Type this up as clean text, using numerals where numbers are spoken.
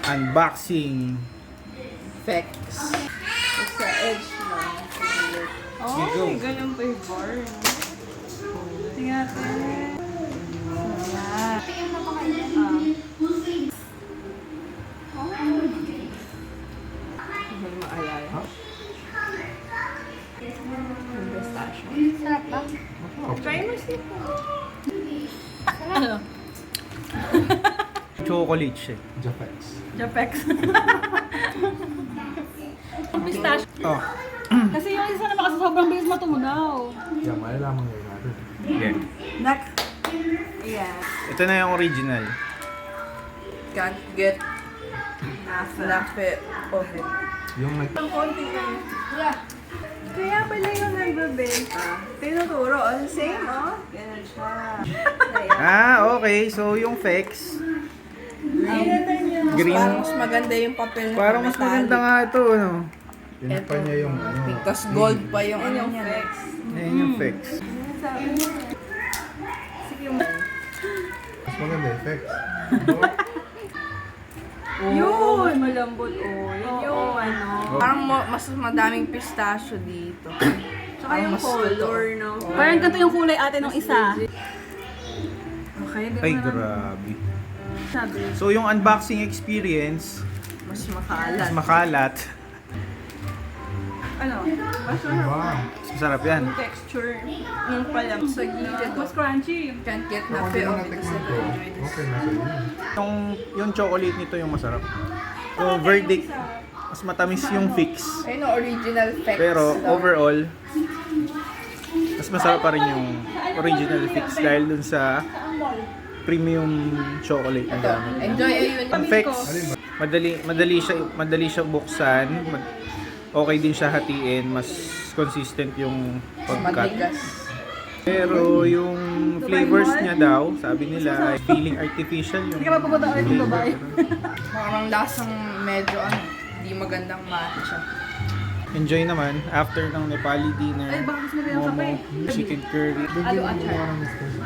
Unboxing. Facts. Sa edge lang. Oh, ganyan pa yung bar. Tingnan natin. Ayan. Hindi maalala. Yung pistachio. Sarap ba? Try mo siya. Chocolate siya. Japex. Japex. Pistachio. Oh. Kasi yung isa naman kasi sobrang bilis matumunaw. Yeah, malalaman ngayon natin. Yeah. Next. Yeah. Ito na yung original. Can't get enough of it. Yung Ang konti lang. Yeah. Kaya pala yung nagbebenta. Tinuturo. Oh, same, oh. Ganun siya. Ayan. Ah, okay. So, yung Fex. Green. Parang mas maganda yung papel na Parang mas maganda nga ito, ano? pinapa niya yung ano. Tapos gold pa yung ano niya. Ayan yung Fex. Sige, Mas maganda effects. yun! Malambot, oh. Yun yung ano. Parang mas madaming pistachio dito. Tsaka Parang yung mas color, no? Parang ganito yung kulay ate nung isa. Okay, di Ay, mo na grabe. sabi. So, yung unboxing experience, Mas makalat. mas makalat. Ano? Mas Diba? Mas masarap yan. yung texture nung palam sa gilid. Mas crunchy. Can't get Kung enough hindi mo of it. natikman ko, okay na sa'yo. Yung chocolate nito yung masarap. So, verdict, mas matamis yung Fix. Ayun, no, original facts. Pero, overall, mas masarap pa rin yung original Fix dahil dun sa premium chocolate na gamit. Enjoy, ayun. Ang Fex, madali siya buksan. Okay din siya hatiin, mas consistent yung pagkat. Matigas. Pero yung flavors niya daw, sabi nila, feeling artificial yung... Hindi ka mapupunta ulit ng babae. Parang lasang medyo hindi magandang matcha. Enjoy naman after ng Nepali dinner. Ay, baka gusto mo rin yung Momo, kape. chicken curry. Bigyan mo ng discount.